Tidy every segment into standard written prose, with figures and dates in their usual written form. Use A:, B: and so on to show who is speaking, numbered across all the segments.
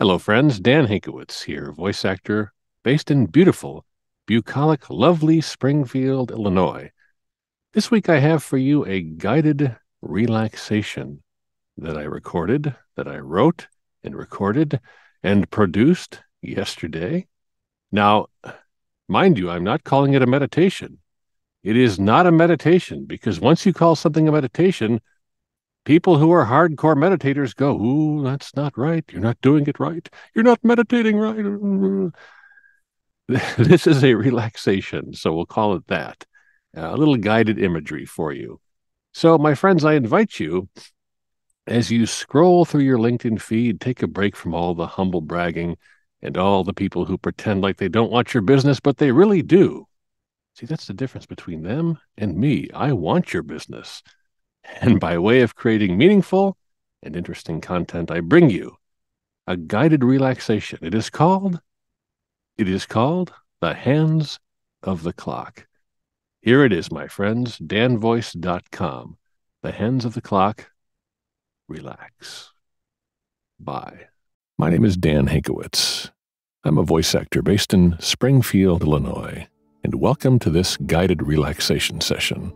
A: Hello, friends. Dan Hinkowitz here, voice actor based in beautiful, bucolic, lovely Springfield, Illinois. This week I have for you a guided relaxation that I recorded, that I wrote and recorded and produced yesterday. Now, mind you, I'm not calling it a meditation. It is not a meditation because once you call something a meditation, people who are hardcore meditators go, "Ooh, that's not right. You're not doing it right. You're not meditating right." This is a relaxation, so we'll call it that. A little guided imagery for you. So, my friends, I invite you, as you scroll through your LinkedIn feed, take a break from all the humble bragging and all the people who pretend like they don't want your business, but they really do. See, that's the difference between them and me. I want your business. And by way of creating meaningful and interesting content, I bring you a guided relaxation. It is called The Hands of the Clock. Here it is, my friends, danvoice.com. The Hands of the Clock. Relax. Bye. My name is Dan Hinkowitz. I'm a voice actor based in Springfield, Illinois, and welcome to this guided relaxation session.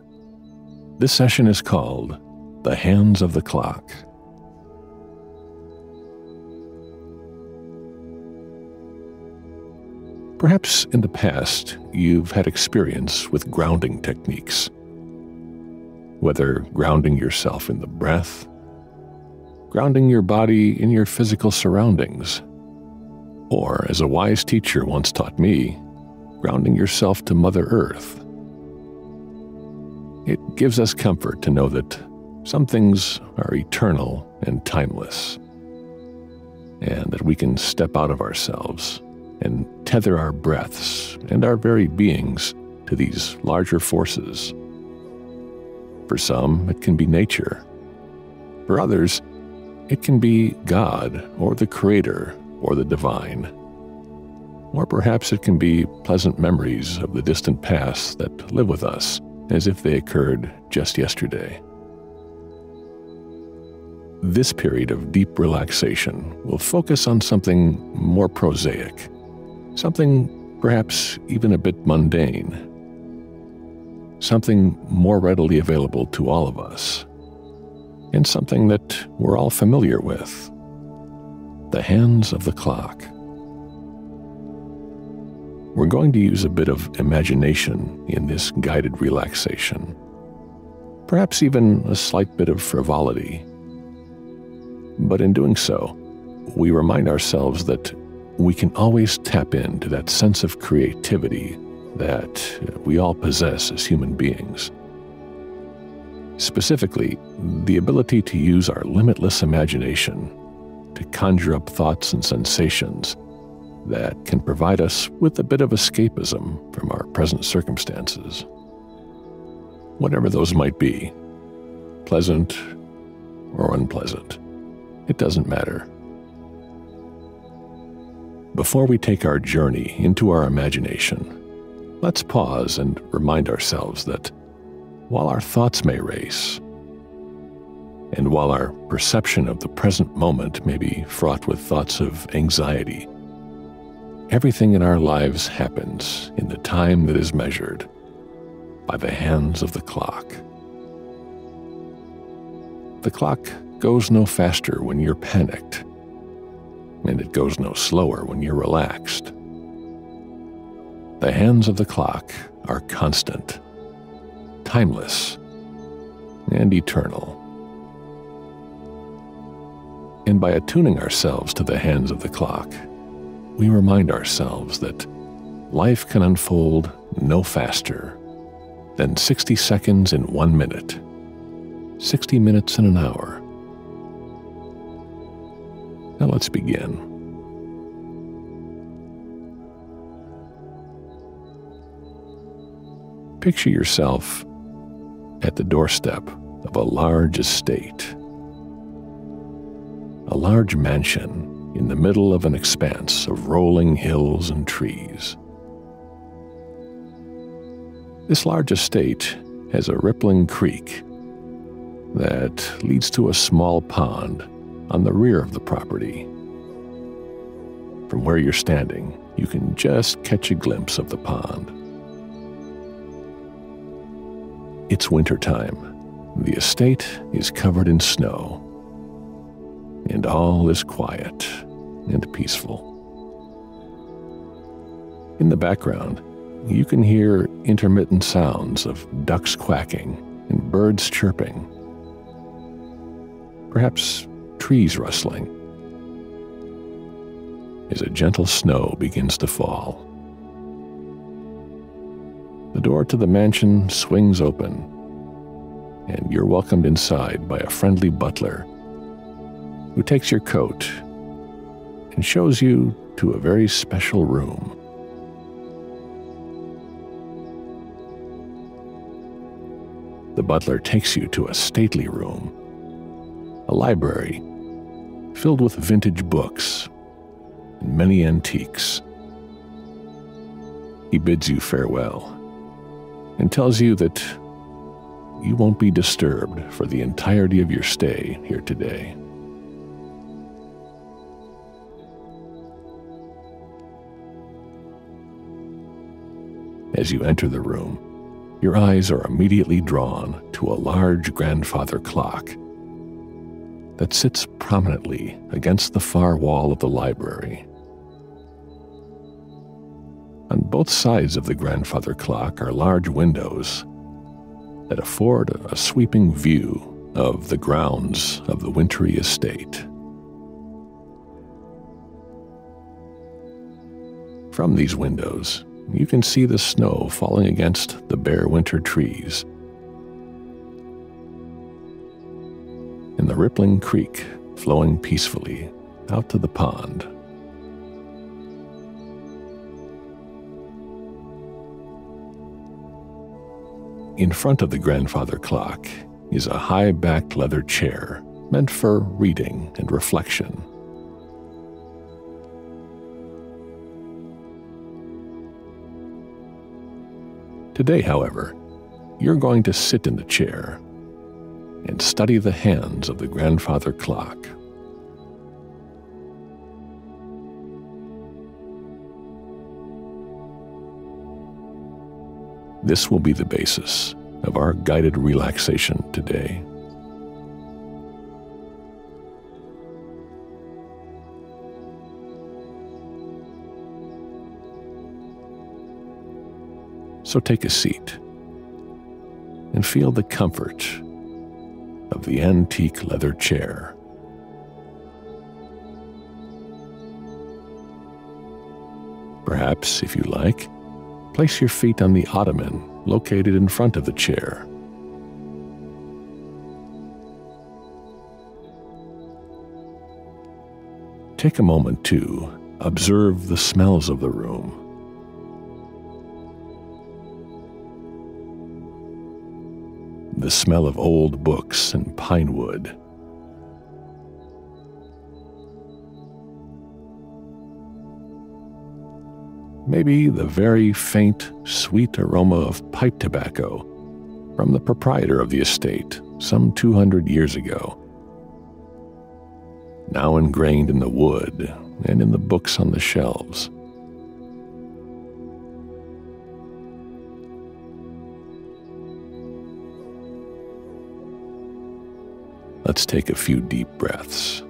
A: This session is called The Hands of the Clock. Perhaps in the past, you've had experience with grounding techniques. Whether grounding yourself in the breath, grounding your body in your physical surroundings, or, as a wise teacher once taught me, grounding yourself to Mother Earth. It gives us comfort to know that some things are eternal and timeless, and that we can step out of ourselves and tether our breaths and our very beings to these larger forces. For some, it can be nature. For others, it can be God or the Creator or the Divine. Or perhaps it can be pleasant memories of the distant past that live with us as if they occurred just yesterday. This period of deep relaxation will focus on something more prosaic, something perhaps even a bit mundane, something more readily available to all of us, and something that we're all familiar with: the hands of the clock. We're going to use a bit of imagination in this guided relaxation, perhaps even a slight bit of frivolity. But in doing so, we remind ourselves that we can always tap into that sense of creativity that we all possess as human beings. Specifically, the ability to use our limitless imagination to conjure up thoughts and sensations that can provide us with a bit of escapism from our present circumstances. Whatever those might be, pleasant or unpleasant, it doesn't matter. Before we take our journey into our imagination, let's pause and remind ourselves that while our thoughts may race, and while our perception of the present moment may be fraught with thoughts of anxiety, everything in our lives happens in the time that is measured by the hands of the clock. The clock goes no faster when you're panicked, and it goes no slower when you're relaxed. The hands of the clock are constant, timeless, and eternal. And by attuning ourselves to the hands of the clock, we remind ourselves that life can unfold no faster than 60 seconds in 1 minute, 60 minutes in an hour. Now let's begin. Picture yourself at the doorstep of a large estate, a large mansion in the middle of an expanse of rolling hills and trees. This large estate has a rippling creek that leads to a small pond on the rear of the property. From where you're standing, you can just catch a glimpse of the pond. It's wintertime. The estate is covered in snow, and all is quiet and peaceful. In the background, you can hear intermittent sounds of ducks quacking and birds chirping, perhaps trees rustling, as a gentle snow begins to fall. The door to the mansion swings open, and you're welcomed inside by a friendly butler who takes your coat and shows you to a very special room. The butler takes you to a stately room, a library filled with vintage books and many antiques. He bids you farewell and tells you that you won't be disturbed for the entirety of your stay here today. As you enter the room, your eyes are immediately drawn to a large grandfather clock that sits prominently against the far wall of the library. On both sides of the grandfather clock are large windows that afford a sweeping view of the grounds of the wintry estate. From these windows, you can see the snow falling against the bare winter trees and the rippling creek flowing peacefully out to the pond. In front of the grandfather clock is a high-backed leather chair meant for reading and reflection. Today, however, you're going to sit in the chair and study the hands of the grandfather clock. This will be the basis of our guided relaxation today. So take a seat and feel the comfort of the antique leather chair. Perhaps, if you like, place your feet on the ottoman located in front of the chair. Take a moment to observe the smells of the room. The smell of old books and pine wood. Maybe the very faint, sweet aroma of pipe tobacco from the proprietor of the estate some 200 years ago, now ingrained in the wood and in the books on the shelves. Let's take a few deep breaths.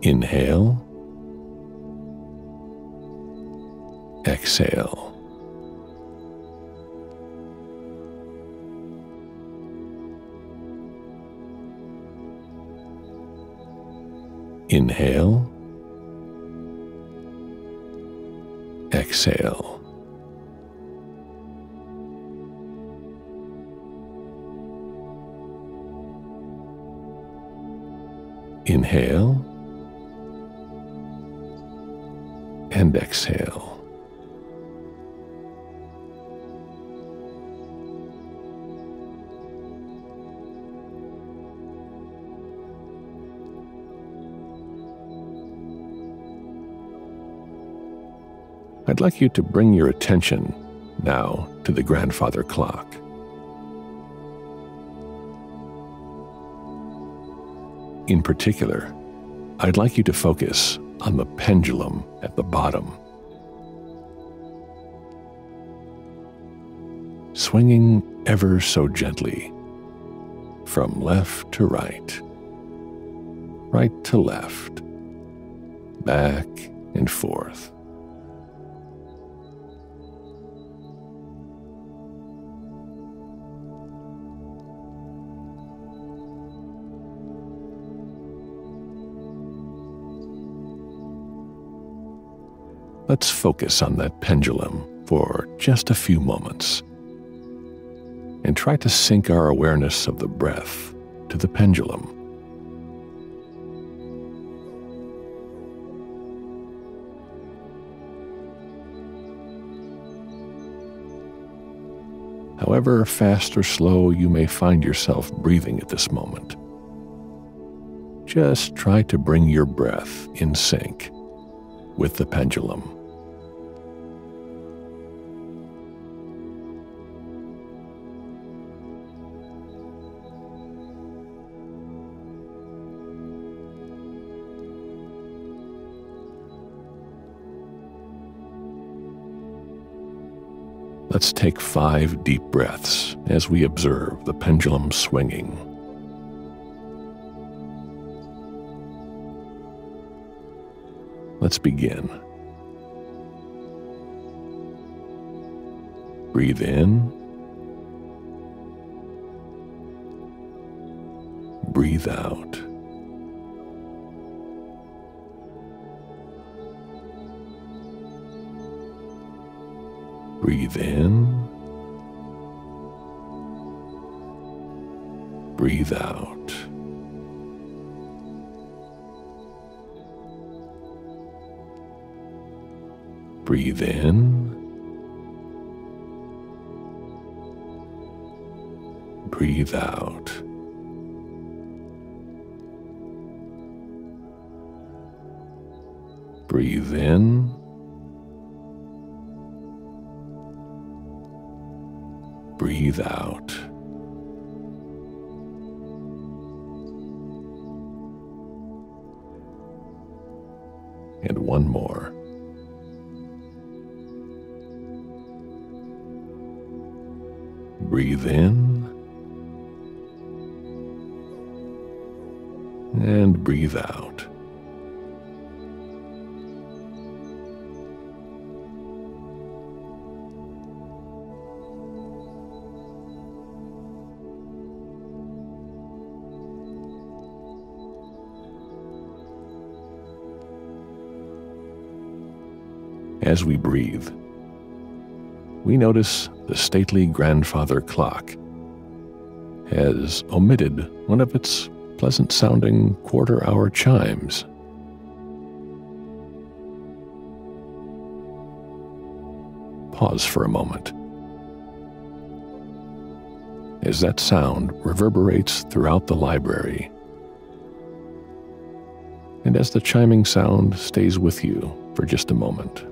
A: Inhale. Exhale. Inhale. Exhale. Inhale and exhale. I'd like you to bring your attention now to the grandfather clock. In particular, I'd like you to focus on the pendulum at the bottom, swinging ever so gently from left to right, right to left, back and forth. Let's focus on that pendulum for just a few moments and try to sync our awareness of the breath to the pendulum. However fast or slow you may find yourself breathing at this moment, just try to bring your breath in sync with the pendulum. Let's take 5 deep breaths as we observe the pendulum swinging. Let's begin. Breathe in. Breathe out. Breathe in. Breathe out. Breathe in. Breathe out. Breathe in. Breathe out. And one more. Breathe in. And breathe out. As we breathe, we notice the stately grandfather clock has omitted one of its pleasant-sounding quarter-hour chimes. Pause for a moment as that sound reverberates throughout the library, and as the chiming sound stays with you for just a moment.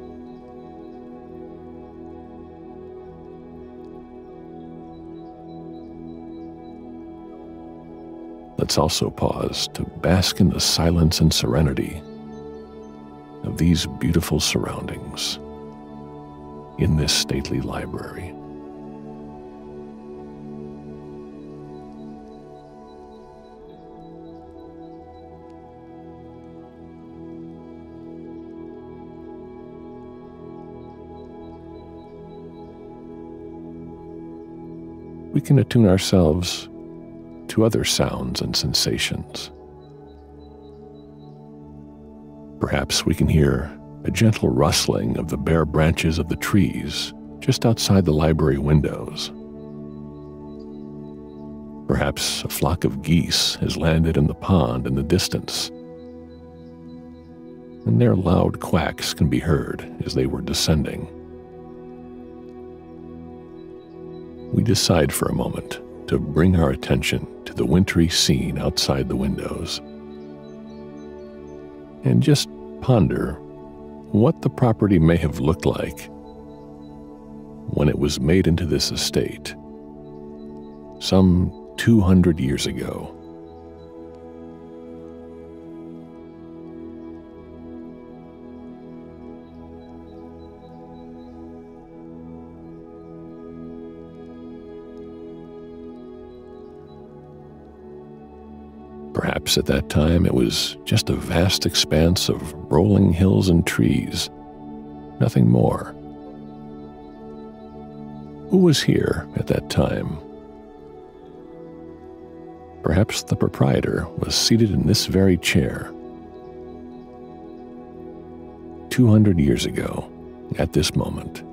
A: Let's also pause to bask in the silence and serenity of these beautiful surroundings in this stately library. We can attune ourselves to other sounds and sensations. Perhaps we can hear a gentle rustling of the bare branches of the trees just outside the library windows. Perhaps a flock of geese has landed in the pond in the distance, and their loud quacks can be heard as they were descending. We decide for a moment to bring our attention to the wintry scene outside the windows and just ponder what the property may have looked like when it was made into this estate some 200 years ago. Perhaps at that time it was just a vast expanse of rolling hills and trees, nothing more. Who was here at that time? Perhaps the proprietor was seated in this very chair. 200 years ago, at this moment.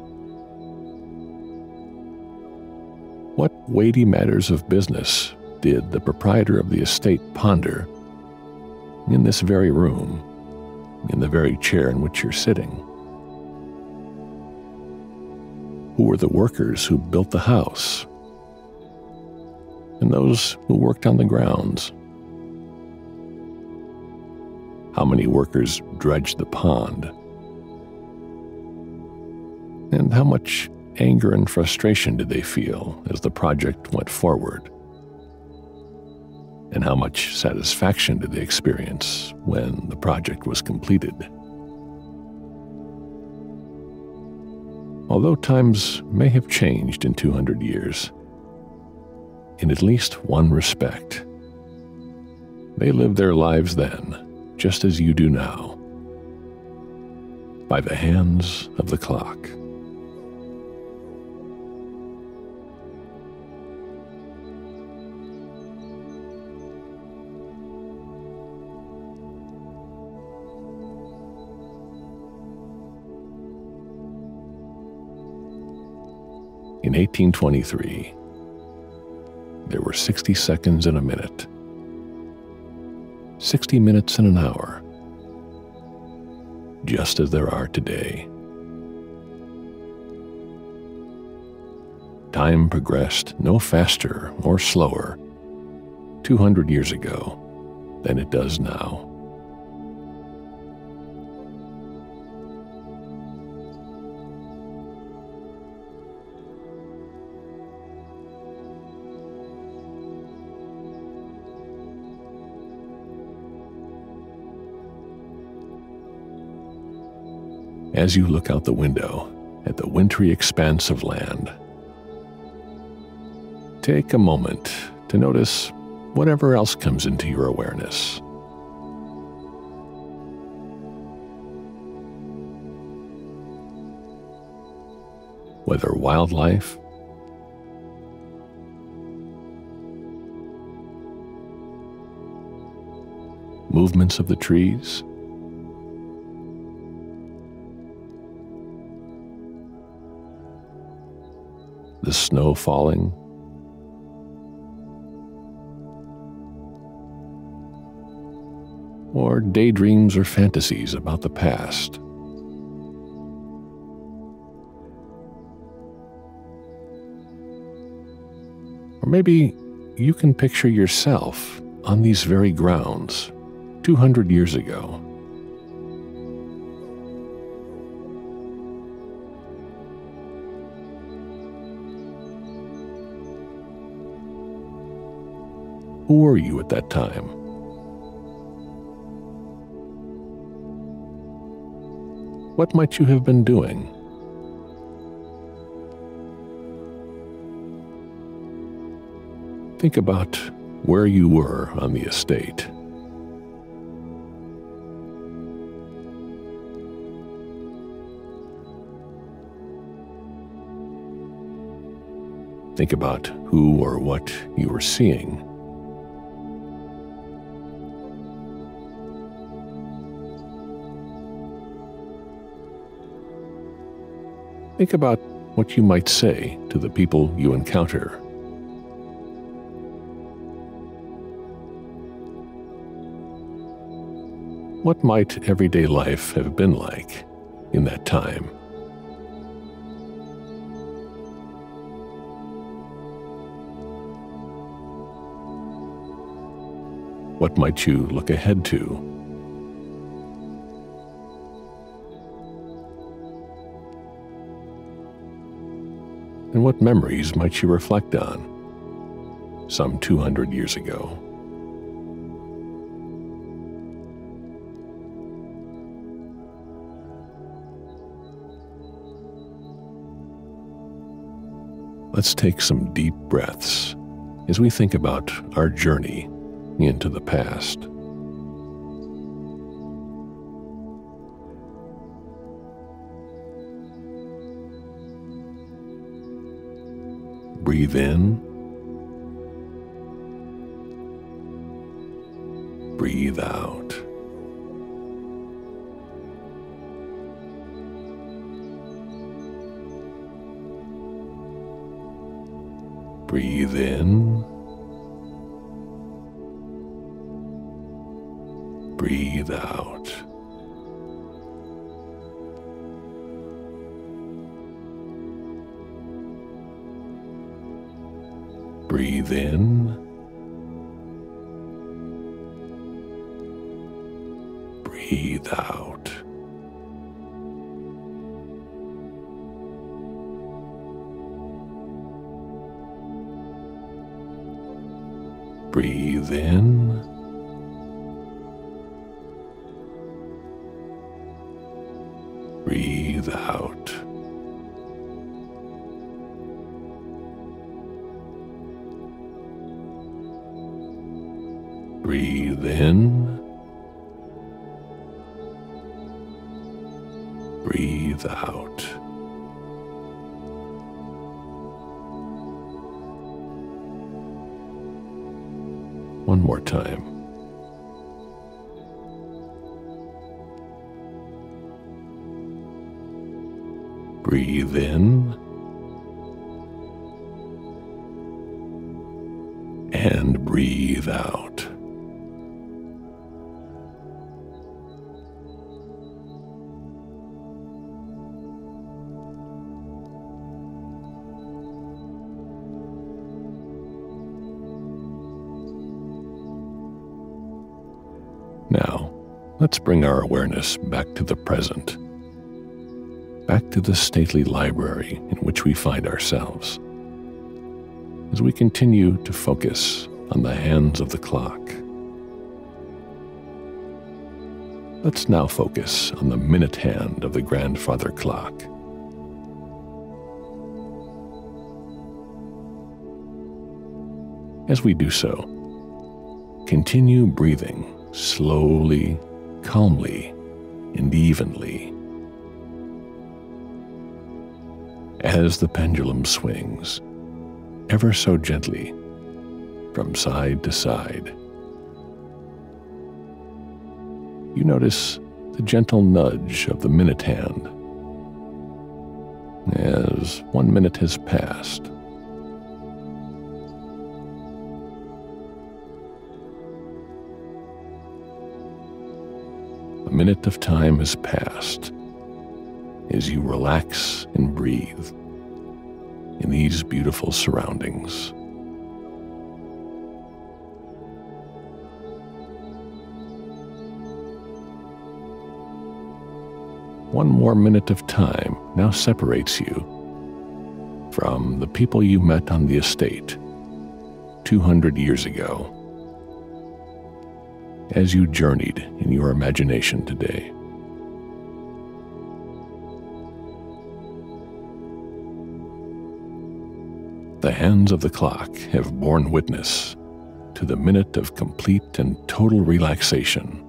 A: What weighty matters of business did the proprietor of the estate ponder in this very room, in the very chair in which you're sitting? Who were the workers who built the house? And those who worked on the grounds? How many workers dredged the pond? And how much anger and frustration did they feel as the project went forward? And how much satisfaction did they experience when the project was completed? Although times may have changed in 200 years, in at least one respect, they lived their lives then, just as you do now, by the hands of the clock. In 1823, there were 60 seconds in a minute, 60 minutes in an hour, just as there are today. Time progressed no faster or slower 200 years ago than it does now. As you look out the window at the wintry expanse of land, take a moment to notice whatever else comes into your awareness. Whether wildlife, movements of the trees, the snow falling, or daydreams or fantasies about the past. Or maybe you can picture yourself on these very grounds 200 years ago. Who were you at that time? What might you have been doing? Think about where you were on the estate. Think about who or what you were seeing. Think about what you might say to the people you encounter. What might everyday life have been like in that time? What might you look ahead to? And what memories might you reflect on some 200 years ago? Let's take some deep breaths as we think about our journey into the past. Breathe in. Breathe out. Breathe in. Breathe out. Breathe in. Breathe out. Breathe in. Breathe out. Breathe in. Breathe out. One more time. Breathe in and breathe out. Now, let's bring our awareness back to the present, back to the stately library in which we find ourselves, as we continue to focus on the hands of the clock. Let's now focus on the minute hand of the grandfather clock. As we do so, continue breathing slowly, calmly, and evenly. As the pendulum swings, ever so gently, from side to side, you notice the gentle nudge of the minute hand as 1 minute has passed. A minute of time has passed as you relax and breathe in these beautiful surroundings. One more minute of time now separates you from the people you met on the estate 200 years ago, as you journeyed in your imagination today. The hands of the clock have borne witness to the minute of complete and total relaxation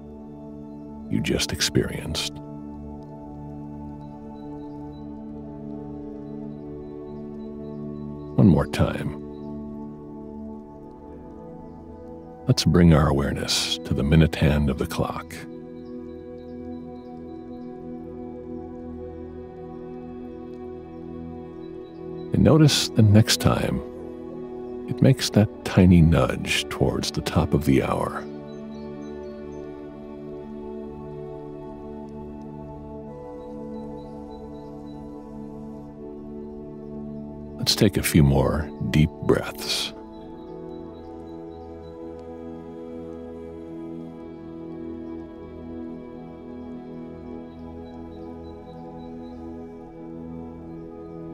A: you just experienced. One more time. Let's bring our awareness to the minute hand of the clock. And notice the next time it makes that tiny nudge towards the top of the hour. Let's take a few more deep breaths.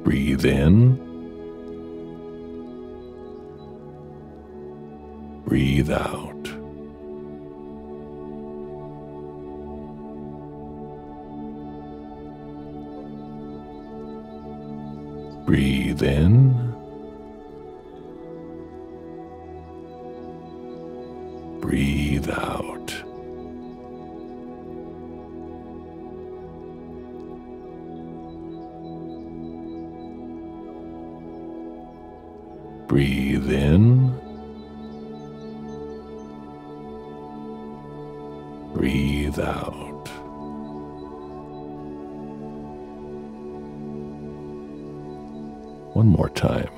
A: Breathe in. Breathe out. Breathe in. breathe out. Breathe in. Breathe out. One more time.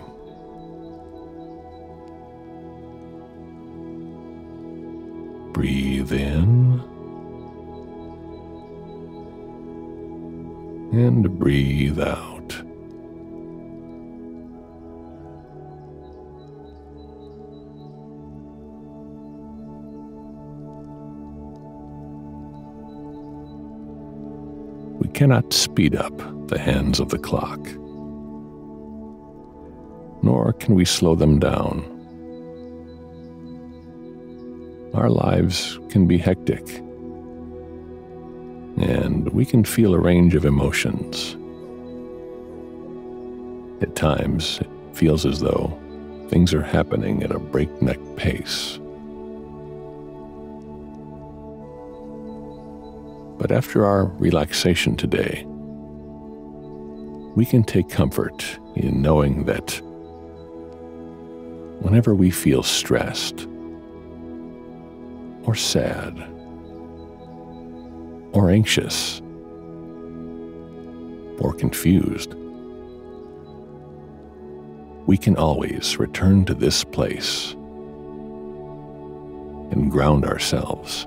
A: Breathe in and breathe out. We cannot speed up the hands of the clock, nor can we slow them down. Our lives can be hectic, and we can feel a range of emotions. At times, it feels as though things are happening at a breakneck pace. But after our relaxation today, we can take comfort in knowing that whenever we feel stressed, or sad, or anxious, or confused, we can always return to this place and ground ourselves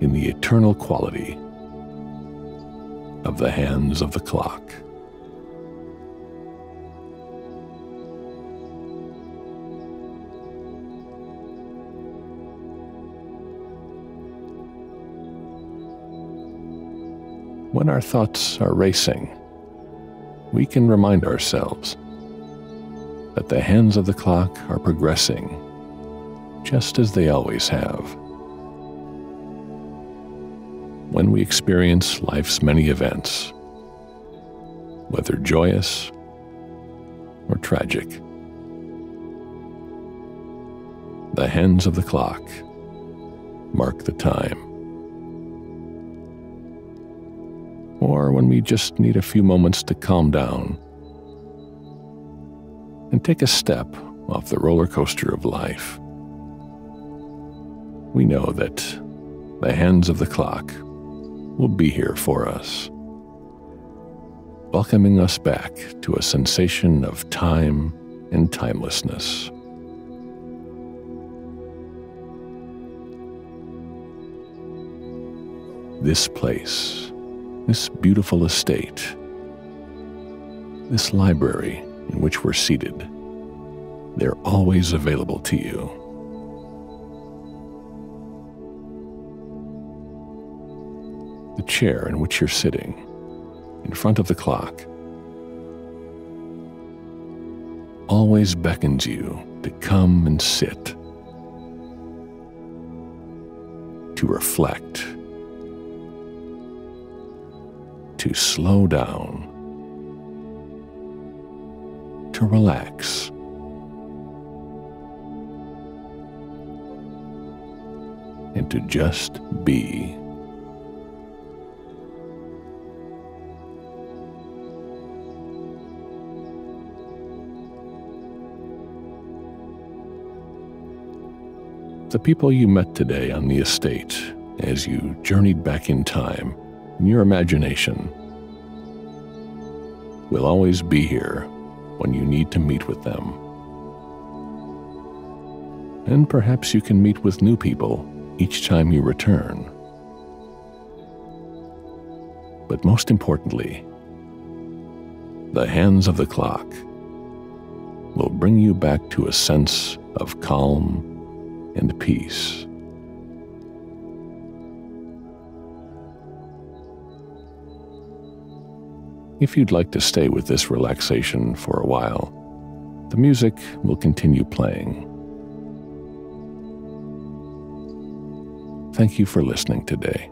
A: in the eternal quality of the hands of the clock. When our thoughts are racing, we can remind ourselves that the hands of the clock are progressing just as they always have. When we experience life's many events, whether joyous or tragic, the hands of the clock mark the time. Or when we just need a few moments to calm down and take a step off the roller coaster of life, we know that the hands of the clock will be here for us, welcoming us back to a sensation of time and timelessness. This place, this beautiful estate, this library in which we're seated, they're always available to you. The chair in which you're sitting, in front of the clock, always beckons you to come and sit, to reflect, to slow down, to relax, and to just be. The people you met today on the estate, as you journeyed back in time, in your imagination, will always be here when you need to meet with them. And perhaps you can meet with new people each time you return. But most importantly, the hands of the clock will bring you back to a sense of calm and peace. If you'd like to stay with this relaxation for a while, the music will continue playing. Thank you for listening today.